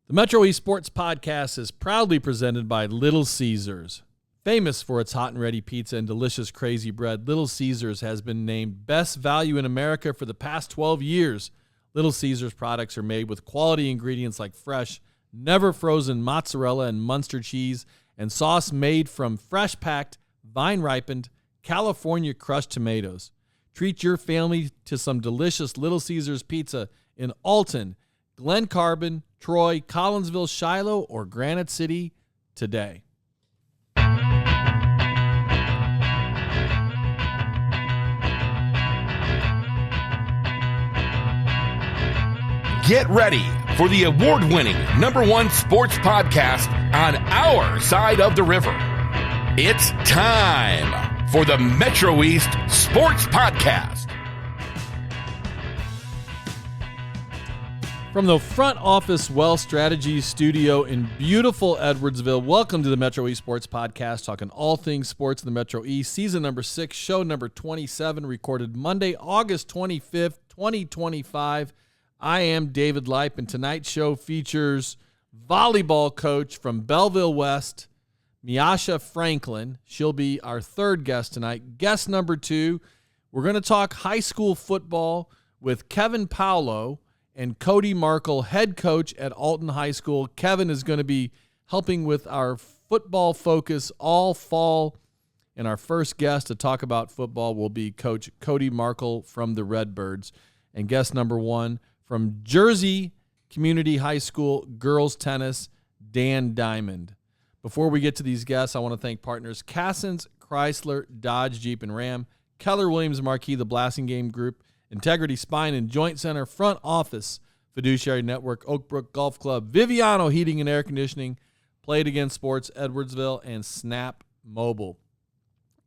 The Metro East Sports Podcast is proudly presented by Little Caesars. Famous for its hot and ready pizza and delicious crazy bread, Little Caesars has been named Best Value in America for the past 12 years. Little Caesars products are made with quality ingredients like fresh, never frozen mozzarella and Munster cheese, and sauce made from fresh-packed, vine-ripened, California crushed tomatoes. Treat your family to some delicious Little Caesars pizza in Alton, Glen Carbon, Troy, Collinsville, Shiloh, or Granite City today. Get ready for the award-winning #1 sports podcast on our side of the river. It's time for the Metro East Sports Podcast. From the Front Office Wealth Strategies studio in beautiful Edwardsville, welcome to the Metro East Sports Podcast, talking all things sports in the Metro East. Season number 6, show number 27, recorded Monday, August 25th, 2025. I am David Leip, and tonight's show features volleyball coach from Belleville West, Miasha Franklin. She'll be our third guest tonight. Guest number 2, we're going to talk high school football with Kevin Paulo and Cody Markle, head coach at Alton High School. Kevin is going to be helping with our football focus all fall, and our first guest to talk about football will be Coach Cody Markle from the Redbirds. And guest number 1, from Jersey Community High School girls tennis, Dan Diamond. Before we get to these guests, I want to thank partners Cassens, Chrysler, Dodge, Jeep, and Ram, Keller Williams Marquis, the Blasingame Group, Integrity Spine and Joint Center, Front Office, Fiduciary Network, Oakbrook Golf Club, Viviano Heating and Air Conditioning, Play It Again Sports, Edwardsville, and Snap Mobile.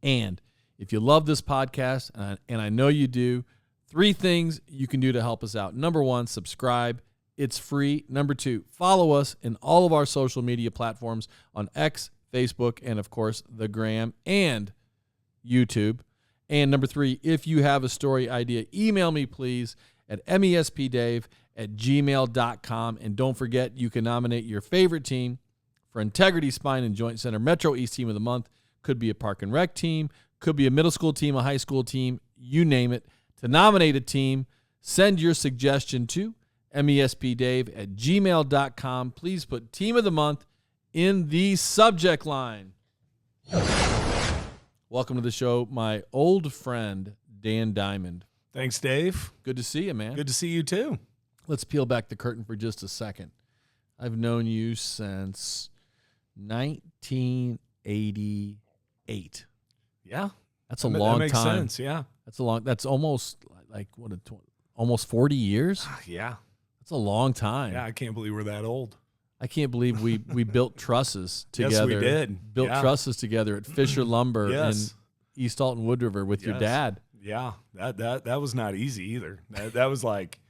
And if you love this podcast, and I know you do, 3 things you can do to help us out. Number 1, subscribe. It's free. Number 2, follow us in all of our social media platforms on X, Facebook, and, of course, the Gram and YouTube. And number 3, if you have a story idea, email me, please, at mespdave@gmail.com. And don't forget, you can nominate your favorite team for Integrity Spine and Joint Center Metro East Team of the Month. Could be a Park and Rec team, could be a middle school team, a high school team, you name it. To nominate a team, send your suggestion to mespdave@gmail.com. Please put Team of the Month in the subject line. Welcome to the show, my old friend, Dan Diamond. Thanks, Dave. Good to see you, man. Good to see you, too. Let's peel back the curtain for just a second. I've known you since 1988. Yeah. That's a long time. That makes sense, yeah. That's almost almost 40 years? Yeah. That's a long time. Yeah, I can't believe we're that old. I can't believe we built trusses together. Yes, we did. Built trusses together at Fisher Lumber in East Alton Wood River with your dad. Yeah, that was not easy either. That was like,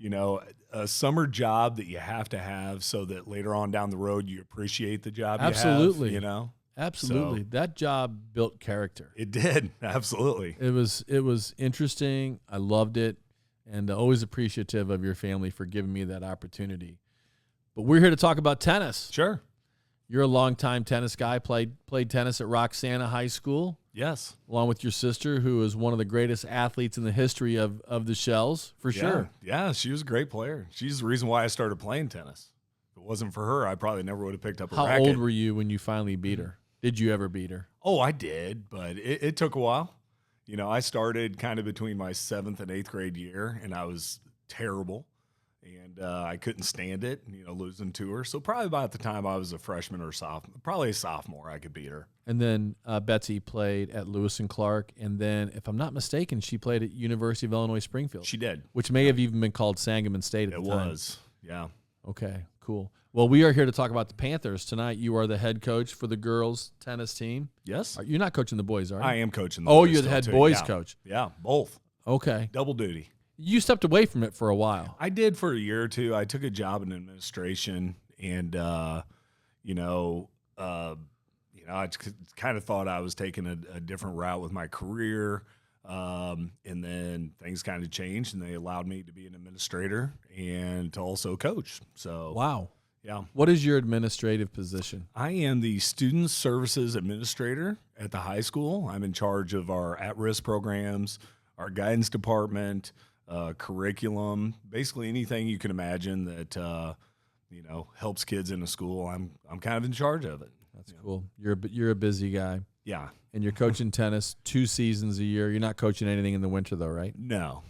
a summer job that you have to have so that later on down the road you appreciate the job Absolutely. you have, Absolutely. So, that job built character. It did. Absolutely. It was interesting. I loved it, and always appreciative of your family for giving me that opportunity. But we're here to talk about tennis. Sure. You're a longtime tennis guy, played tennis at Roxana High School. Yes. Along with your sister, who is one of the greatest athletes in the history of the Shells, for sure. Yeah, she was a great player. She's the reason why I started playing tennis. If it wasn't for her, I probably never would have picked up a racket. How old were you when you finally beat her? Did you ever beat her? Oh, I did, but it took a while. I started kind of between my 7th and 8th grade year, and I was terrible. And I couldn't stand it, losing to her. So probably about the time I was a freshman or sophomore, probably a sophomore, I could beat her. And then Betsy played at Lewis and Clark. And then, if I'm not mistaken, she played at University of Illinois Springfield. She did. Which may have even been called Sangamon State at the time. It was, yeah. Okay, cool. Well, we are here to talk about the Panthers tonight. You are the head coach for the girls tennis team. Yes. You're not coaching the boys, are you? I am coaching the boys. Oh, you're the head boys coach. Yeah, both. Okay. Double duty. You stepped away from it for a while. I did for a year or two. I took a job in administration, and I kind of thought I was taking a different route with my career. And then things kind of changed, and they allowed me to be an administrator and to also coach. So wow. Yeah. What is your administrative position? I am the Student Services Administrator at the high school. I'm in charge of our at-risk programs, our guidance department, curriculum, basically anything you can imagine that helps kids in a school. I'm kind of in charge of it. That's cool. You're a busy guy. Yeah. And you're coaching tennis 2 seasons a year. You're not coaching anything in the winter though, right? No.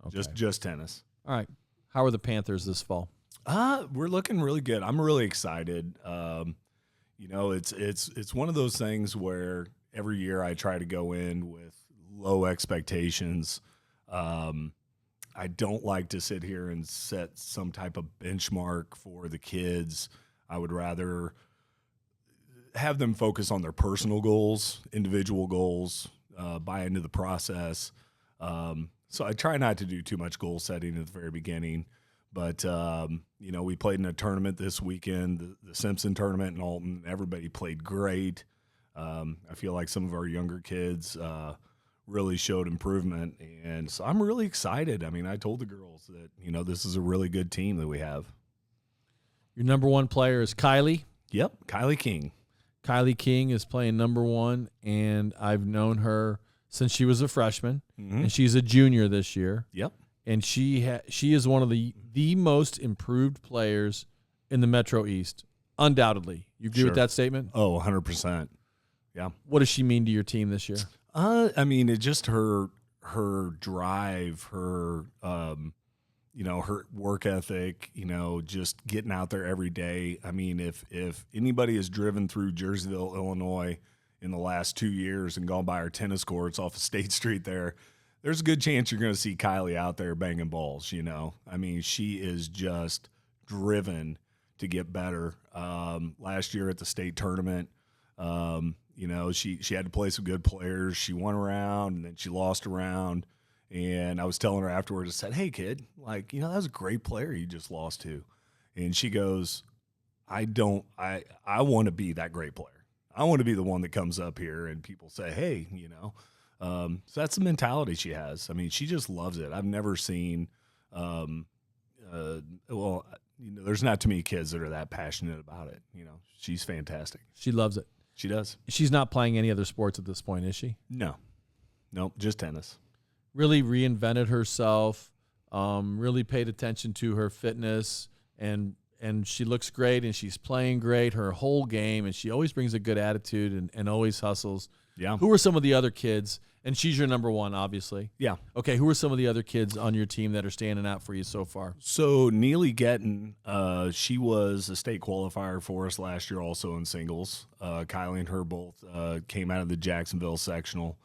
Okay. Just tennis. All right. How are the Panthers this fall? We're looking really good. I'm really excited. It's one of those things where every year I try to go in with low expectations. I don't like to sit here and set some type of benchmark for the kids. I would rather have them focus on their personal goals, individual goals, buy into the process. So I try not to do too much goal setting at the very beginning. But, we played in a tournament this weekend, the Simpson tournament in Alton. Everybody played great. I feel like some of our younger kids really showed improvement. And so I'm really excited. I mean, I told the girls that, this is a really good team that we have. Your number one player is Kylie. Yep, Kylie King. Kylie King is playing number one, and I've known her since she was a freshman, and she's a junior this year. Yep. And she is one of the most improved players in the Metro East, undoubtedly. You agree with that statement? Oh, 100%. Yeah. What does she mean to your team this year? It's just her drive, her her work ethic, just getting out there every day. I mean, if anybody has driven through Jerseyville, Illinois in the last 2 years and gone by our tennis courts off of State Street there's a good chance you're going to see Kylie out there banging balls, I mean, she is just driven to get better. Last year at the state tournament, she had to play some good players. She won a round, and then she lost a round. And I was telling her afterwards, I said, hey, kid, that was a great player you just lost to. And she goes, I want to be that great player. I want to be the one that comes up here and people say, hey, so that's the mentality she has. I mean, she just loves it. I've never seen, there's not too many kids that are that passionate about it. She's fantastic. She loves it. She does. She's not playing any other sports at this point, is she? No, just tennis. Really reinvented herself, really paid attention to her fitness, and she looks great, and she's playing great her whole game, and she always brings a good attitude and always hustles. Yeah. Who are some of the other kids? And she's your number one, obviously. Yeah. Okay, who are some of the other kids on your team that are standing out for you so far? So Neely Getton, she was a state qualifier for us last year also in singles. Kylie and her both came out of the Jacksonville sectional,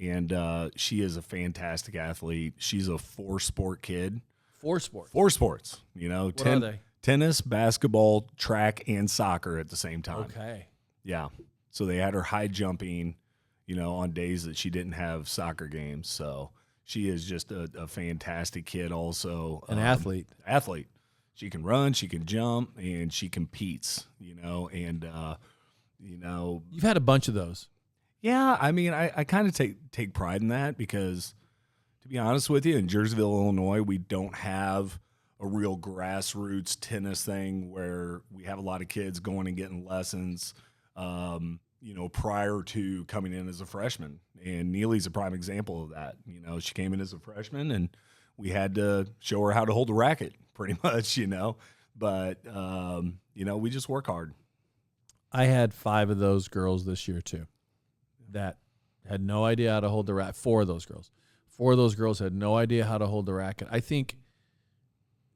and she is a fantastic athlete. She's a 4-sport kid. 4 sports? 4 sports. What are they? Tennis, basketball, track, and soccer at the same time. Okay. Yeah. So they had her high jumping, on days that she didn't have soccer games. So she is just a fantastic kid also. An athlete. She can run, she can jump, and she competes, and, You've had a bunch of those. Yeah, I mean, I kind of take pride in that because, to be honest with you, in Jerseyville, Illinois, we don't have a real grassroots tennis thing where we have a lot of kids going and getting lessons, prior to coming in as a freshman. And Neely's a prime example of that. She came in as a freshman, and we had to show her how to hold a racket pretty much, But, we just work hard. I had 5 of those girls this year, too, that had no idea how to hold the racket. 4 of those girls. 4 of those girls had no idea how to hold the racket. I think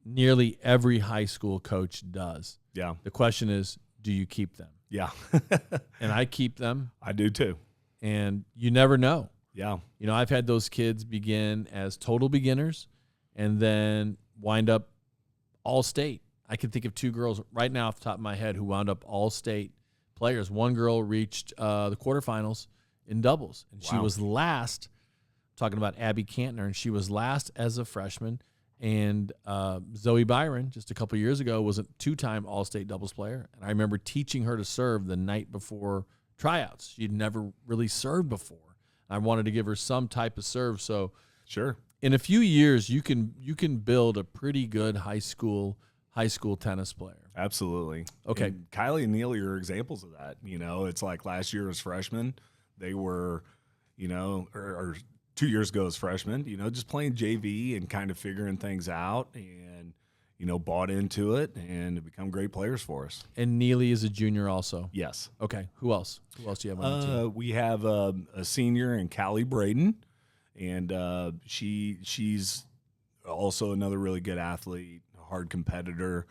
nearly every high school coach does. Yeah. The question is, do you keep them? Yeah. And I keep them. I do too. And you never know. Yeah. I've had those kids begin as total beginners and then wind up all state. I can think of 2 girls right now off the top of my head who wound up all state players. One girl reached the quarterfinals in doubles, and she was last. Talking about Abby Cantner, and she was last as a freshman. And Zoe Byron, just a couple years ago, was a 2-time All-State doubles player. And I remember teaching her to serve the night before tryouts. She'd never really served before. I wanted to give her some type of serve. So sure, in a few years, you can build a pretty good high school high school tennis player. Absolutely. Okay. And Kylie and Neely are examples of that. It's like last year as freshmen, they were, or 2 years ago as freshmen, just playing JV and kind of figuring things out and, bought into it and have become great players for us. And Neely is a junior also. Yes. Okay. Who else? Who else do you have on the team? We have a senior in Callie Braden, and she's also another really good athlete, hard competitor.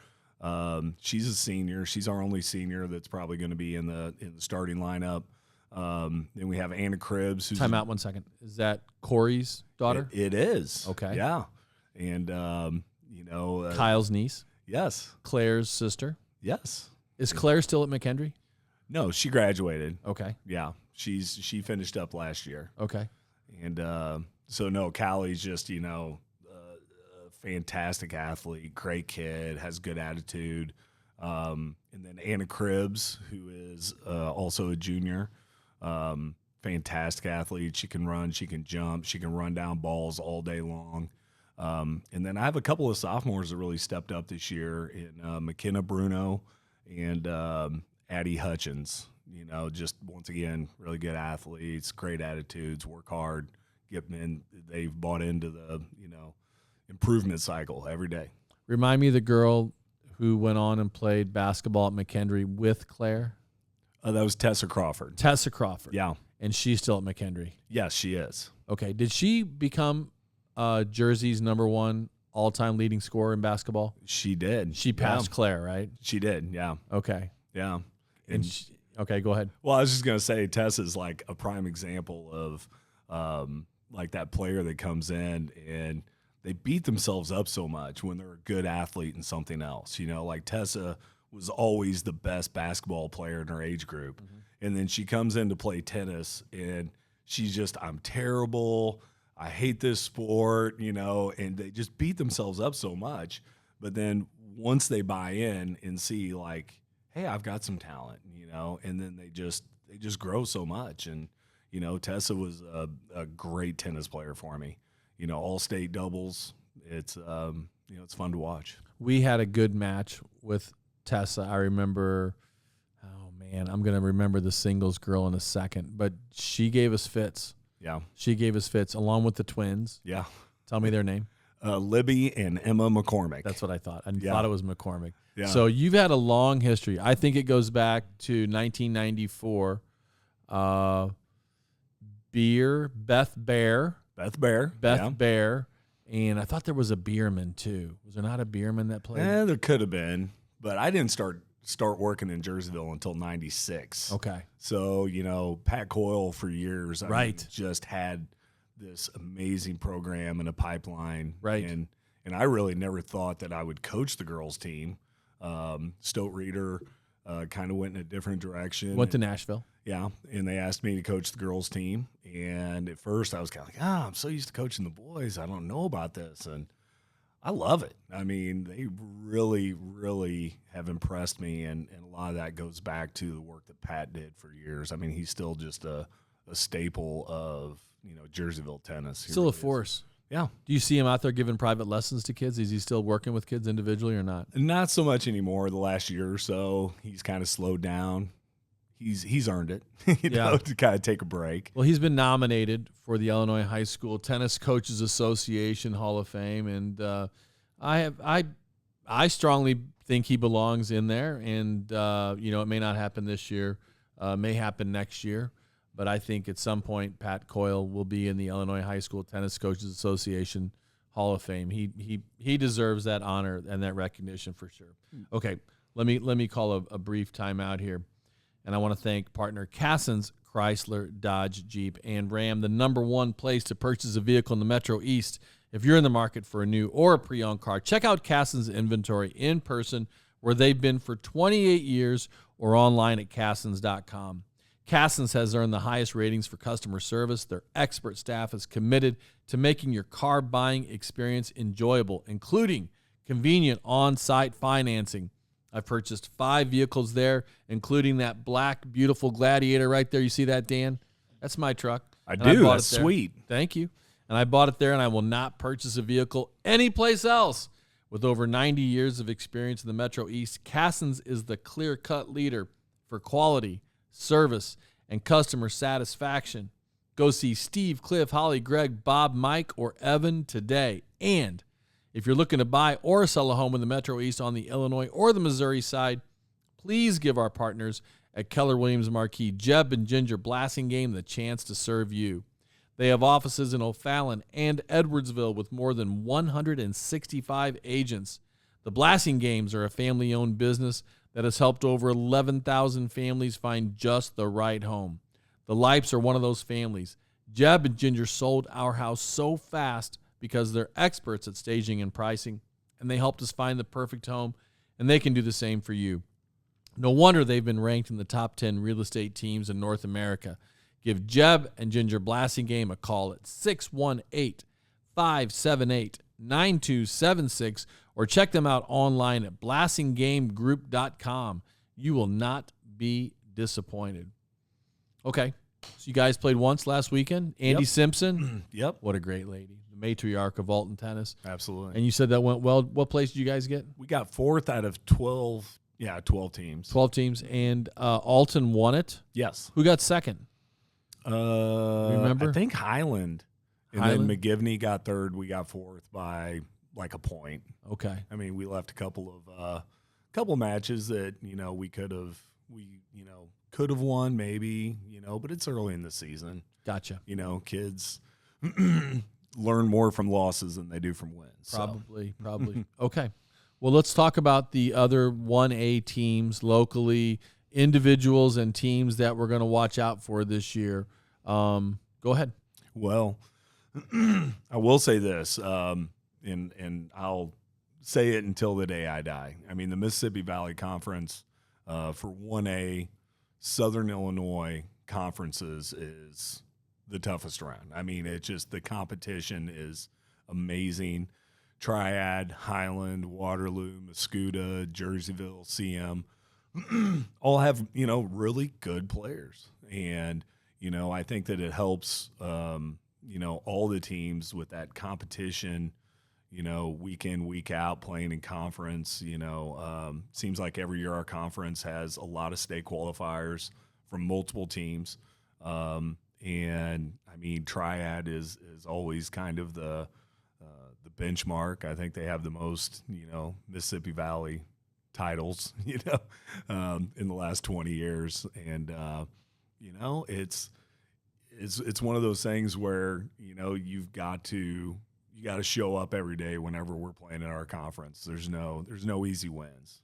She's a senior. She's our only senior that's probably going to be in the starting lineup. Then we have Anna Cribbs. Time out 1 second. Is that Corey's daughter? It is. Okay. Yeah. And, Kyle's niece? Yes. Claire's sister? Yes. Is Claire still at McHenry? No, she graduated. Okay. Yeah. She finished up last year. Okay. And so, no, Callie's just, a fantastic athlete, great kid, has good attitude. And then Anna Cribbs, who is also a junior, fantastic athlete. She can run, she can jump, she can run down balls all day long. And then I have a couple of sophomores that really stepped up this year in McKenna Bruno and Addie Hutchins. Just once again, really good athletes, great attitudes, work hard, get them in. They've bought into the, improvement cycle every day. Remind me of the girl who went on and played basketball at McHenry with Claire. That was Tessa Crawford. Tessa Crawford. Yeah. And she's still at McHenry. Yes, she is. Okay. Did she become Jersey's #1 all-time leading scorer in basketball? She did. She passed Claire, right? She did, yeah. Okay. Yeah. Okay, go ahead. Well, I was just going to say Tessa's like a prime example of like that player that comes in and they beat themselves up so much when they're a good athlete in something else. Like Tessa was always the best basketball player in her age group. Mm-hmm. And then she comes in to play tennis and she's just, I'm terrible. I hate this sport, and they just beat themselves up so much. But then once they buy in and see like, hey, I've got some talent, and then they just grow so much. And, Tessa was a great tennis player for me. All-state doubles. It's it's fun to watch. We had a good match with Tessa. I remember, oh man, I'm going to remember the singles girl in a second, but she gave us fits. Yeah. She gave us fits along with the twins. Yeah. Tell me their name. Libby and Emma McCormick. That's what I thought. I thought it was McCormick. Yeah. So you've had a long history. I think it goes back to 1994. Beth Bear. And I thought there was a Bierman too. Was there not a Bierman that played? There could have been, but I didn't start working in Jerseyville until 96. Okay. So, Pat Coyle for years, I mean, just had this amazing program and a pipeline. Right. And I really never thought that I would coach the girls team. Stote Reeder kind of went in a different direction. Went to Nashville. Yeah, and they asked me to coach the girls team. And at first I was kind of like, I'm so used to coaching the boys. I don't know about this. And I love it. I mean, they really, really have impressed me. And a lot of that goes back to the work that Pat did for years. I mean, he's still just a staple of, Jerseyville tennis. Still really a force. Yeah. Do you see him out there giving private lessons to kids? Is he still working with kids individually or not? Not so much anymore. The last year or so, he's kind of slowed down. He's earned it, to kind of take a break. Well, he's been nominated for the Illinois High School Tennis Coaches Association Hall of Fame, and I strongly think he belongs in there. And it may not happen this year, may happen next year, but I think at some point Pat Coyle will be in the Illinois High School Tennis Coaches Association Hall of Fame. He deserves that honor and that recognition for sure. Okay, let me call a brief timeout here. And I want to thank partner Cassens Chrysler, Dodge, Jeep, and Ram, the #1 place to purchase a vehicle in the Metro East. If you're in the market for a new or a pre-owned car, check out Cassens inventory in person where they've been for 28 years or online at Cassens.com. Cassens has earned the highest ratings for customer service. Their expert staff is committed to making your car buying experience enjoyable, including convenient on-site financing. I've purchased 5 vehicles there, including that black, beautiful Gladiator right there. You see that, Dan? That's my truck. I do. That's sweet. Thank you. And I bought it there, and I will not purchase a vehicle anyplace else. With over 90 years of experience in the Metro East, Cassens is the clear-cut leader for quality, service, and customer satisfaction. Go see Steve, Cliff, Holly, Greg, Bob, Mike, or Evan today. And if you're looking to buy or sell a home in the Metro East on the Illinois or the Missouri side, please give our partners at Keller Williams Marquis, Jeb and Ginger Blasingame, the chance to serve you. They have offices in O'Fallon and Edwardsville with more than 165 agents. The Blasingames are a family-owned business that has helped over 11,000 families find just the right home. The Lipes are one of those families. Jeb and Ginger sold our house so fast because they're experts at staging and pricing, and they helped us find the perfect home, and they can do the same for you. No wonder they've been ranked in the top 10 real estate teams in North America. Give Jeb and Ginger Blasingame a call at 618-578-9276 or check them out online at blasinggamegroup.com. You will not be disappointed. Okay, so you guys played once last weekend. Andy Simpson. Yep. What a great lady. The matriarch of Alton tennis. Absolutely. And you said that went well. What place did you guys get? We got 4th out of 12. Yeah, 12 teams. 12 teams. And Alton won it? Yes. Who got second? Remember? I think Highland. And Highland? then McGivney got 3rd. We got 4th by like a point. Okay. I mean, we left a couple of matches that, we could have won maybe, but it's early in the season. Gotcha. Kids learn more from losses than they do from wins. Probably. Okay. Well, let's talk about the other 1A teams locally, individuals and teams that we're going to watch out for this year. Go ahead. Well, I will say this, and I'll say it until the day I die. I mean, the Mississippi Valley Conference for 1A Southern Illinois conferences is the toughest around. I mean, it's just the competition is amazing. Triad, Highland, Waterloo, Mascoutah, Jerseyville, CM, all have, really good players. And, I think that it helps, all the teams with that competition, week in, week out, playing in conference. Seems like every year our conference has a lot of state qualifiers from multiple teams. And, I mean, Triad is always kind of the benchmark. I think they have the most, Mississippi Valley titles, in the last 20 years. And, it's one of those things where, you got to show up every day whenever we're playing in our conference. There's no easy wins,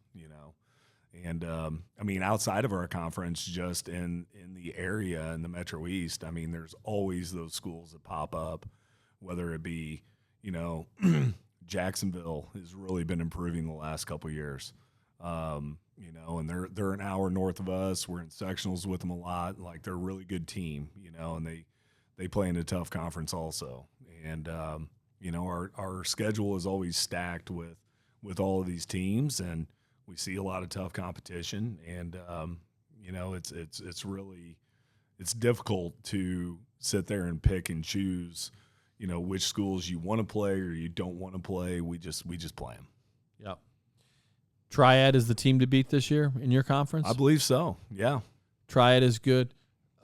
And, I mean, outside of our conference, just in the area in the Metro East, I mean, there's always those schools that pop up, whether it be, Jacksonville has really been improving the last couple of years, and they're an hour north of us. We're in sectionals with them a lot. Like, they're a really good team, and they play in a tough conference also. And, our schedule is always stacked with all of these teams, and we see a lot of tough competition. And, it's difficult to sit there and pick and choose, which schools you want to play or you don't want to play. We just play them. Yep. Triad is the team to beat this year in your conference? I believe so, yeah. Triad is good.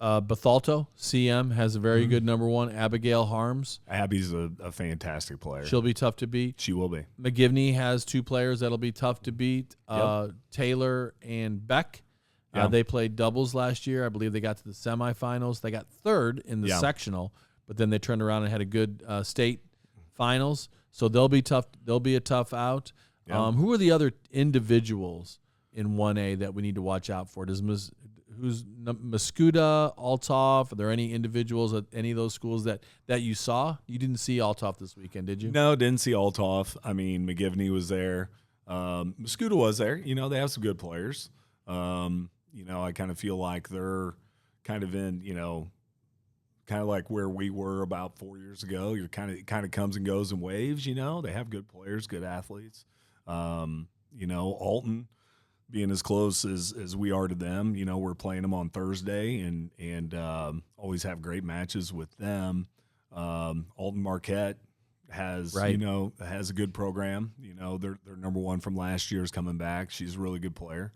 Bethalto, CM, has a very good number one. Abigail Harms. Abby's a fantastic player. She'll be tough to beat. She will be. McGivney has 2 players that'll be tough to beat, Taylor and Beck. They played doubles last year. I believe they got to the semifinals. They got 3rd in the sectional, but then they turned around and had a good state finals. So they'll be tough. They'll be a tough out. Yeah. Who are the other individuals in 1A that we need to watch out for? Who's Mascoutah, Althoff? Are there any individuals at any of those schools that you saw? You didn't see Althoff this weekend, did you? No, didn't see Althoff. I mean, McGivney was there. Mascoutah was there. They have some good players. I kind of feel like they're kind of in, kind of like where we were about 4 years ago. It kind of comes and goes in waves. They have good players, good athletes. Alton being as close as we are to them, we're playing them on Thursday and always have great matches with them. Alton Marquette, has, Right. has a good program. Their number one from last year is coming back. She's a really good player.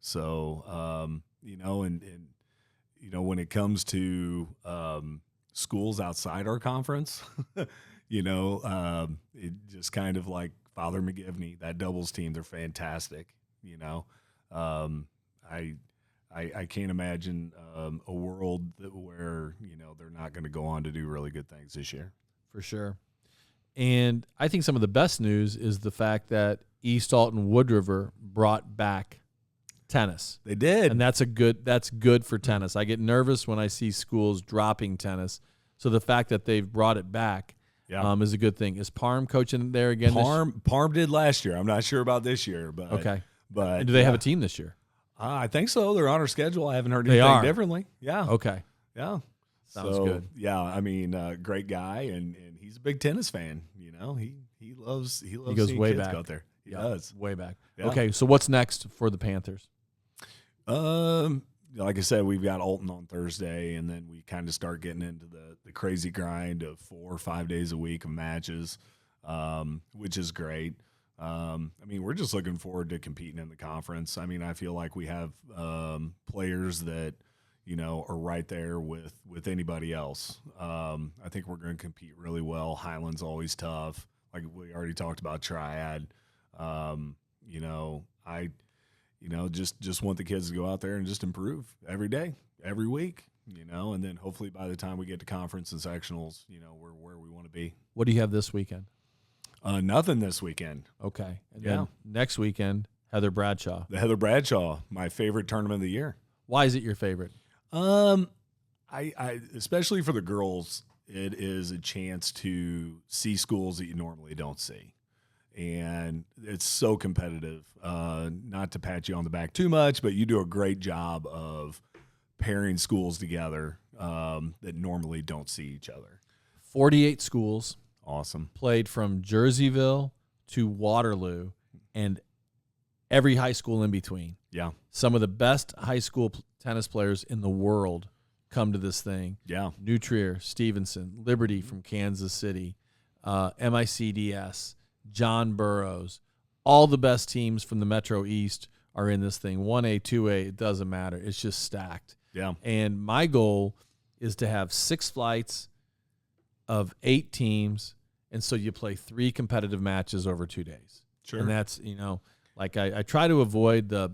So, when it comes to schools outside our conference, it just kind of like Father McGivney, that doubles team, they're fantastic. I can't imagine a world where they're not going to go on to do really good things this year. For sure. And I think some of the best news is the fact that East Alton Wood River brought back tennis. They did. And that's good for tennis. I get nervous when I see schools dropping tennis. So the fact that they've brought it back is a good thing. Is Parm coaching there again? Parm did last year. I'm not sure about this year, but okay. But and do they have a team this year? I think so. They're on our schedule. I haven't heard anything differently. Yeah. Okay. Yeah. Sounds good. Yeah, I mean, great guy, and he's a big tennis fan. He loves he goes seeing way kids back. go out there. He does. Way back. Yeah. Okay, so what's next for the Panthers? Like I said, we've got Alton on Thursday, and then we kind of start getting into the crazy grind of 4 or 5 days a week of matches, which is great. We're just looking forward to competing in the conference. I feel like we have players that are right there with anybody else. I think we're going to compete really well. Highland's always tough. Like we already talked about Triad. Just want the kids to go out there and just improve every day, every week, and then hopefully by the time we get to conference and sectionals, we're where we want to be. What do you have this weekend? Nothing this weekend. Okay. And then next weekend, Heather Bradshaw. The Heather Bradshaw, my favorite tournament of the year. Why is it your favorite? I especially for the girls, it is a chance to see schools that you normally don't see. And it's so competitive. Not to pat you on the back too much, but you do a great job of pairing schools together that normally don't see each other. 48 schools. Awesome. Played from Jerseyville to Waterloo and every high school in between. Yeah. Some of the best high school tennis players in the world come to this thing. Yeah. New Trier, Stevenson, Liberty from Kansas City, MICDS, John Burroughs. All the best teams from the Metro East are in this thing. 1A, 2A, it doesn't matter. It's just stacked. Yeah. And my goal is to have 6 flights of 8 teams, and so you play 3 competitive matches over 2 days. Sure. And that's, I try to avoid the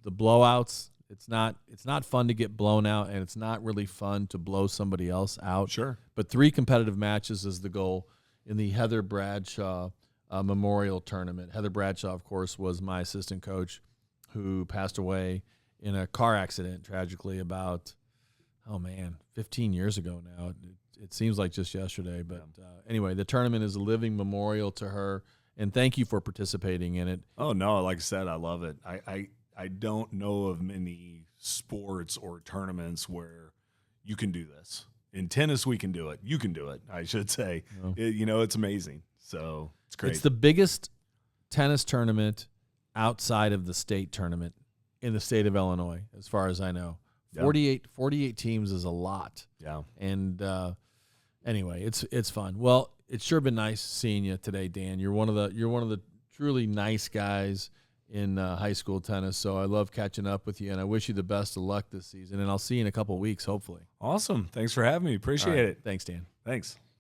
blowouts. It's not fun to get blown out, and it's not really fun to blow somebody else out. Sure. But 3 competitive matches is the goal in the Heather Bradshaw Memorial Tournament. Heather Bradshaw, of course, was my assistant coach who passed away in a car accident, tragically, about, 15 years ago now. It seems like just yesterday. But anyway, the tournament is a living memorial to her, and thank you for participating in it. Oh, no, like I said, I love it. I don't know of many sports or tournaments where you can do this. In tennis, we can do it. You can do it, I should say. Oh. It's amazing. So it's great. It's the biggest tennis tournament outside of the state tournament in the state of Illinois, as far as I know. Yeah. 48 teams is a lot. Yeah. And anyway, it's fun. Well, it's sure been nice seeing you today, Dan. You're one of the truly nice guys in high school tennis. So I love catching up with you, and I wish you the best of luck this season. And I'll see you in a couple of weeks, hopefully. Awesome. Thanks for having me. Appreciate it. Thanks, Dan. Thanks.